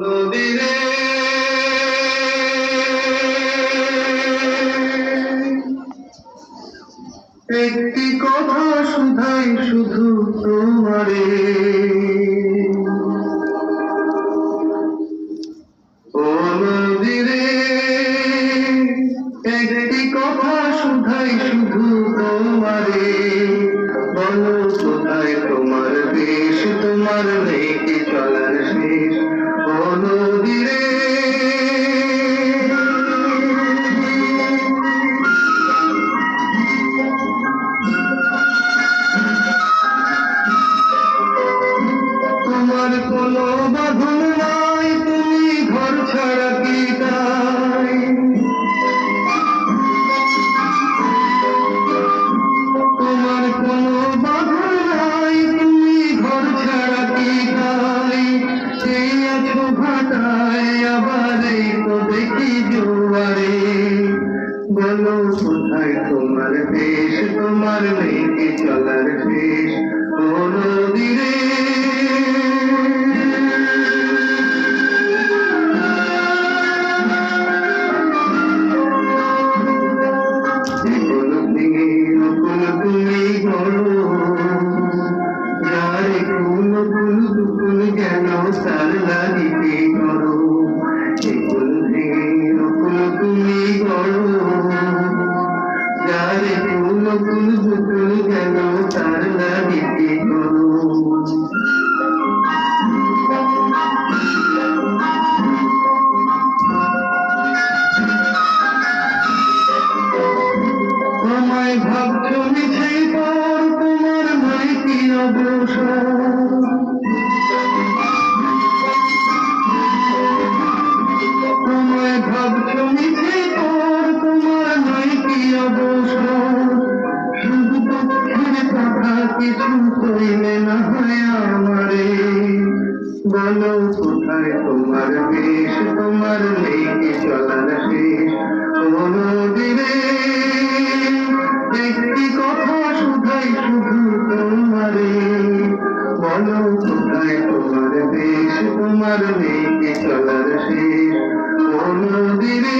নদীরে একটি কথা শুধাই শুধু তোমারে, ও নদীরে একটি কথা শুধাই শুধু তোমারে, বলো কোথায় তোমার দেশ, তোমার নেই কি চলার শেষ, ও নদীরে তোমার কোনো বাঁধন নাই, তুমি ঘর ছাড়া কি তাই, তোমার কোনো বাঁধন নাই, তুমি ঘর ছাড়া কি তাই, এই আছো ভাটায় আবার এই তো দেখি জোয়ারে, বলো কোথায় তোমার দেশ, তোমার নেই কি চলার শেষ, ও নদীরে কেন তার লাগিতে করো, একুল ভেঙে নকুল তুমি করো, যারে কুল কুল বুকুল কেন তার লাগিতে করো, তোমায় ভাবছো মিছে পর, তোমার নাই কি অবসর, তোমায় ভাবছো মিছে পর, তোমার নাই কি অবসর, শুধু পক্ষের কথা কিছু কইলে না হয় আমারে, বলো কোথায় তোমার দেশ, তোমার নেই কি চলার শেষ, ও নদীরে একটি কথা শুধাই শুধু তোমারে, বলো কোথায় তোমার দেশ, তোমার নেই কি চলার শেষ, ও নদীরে।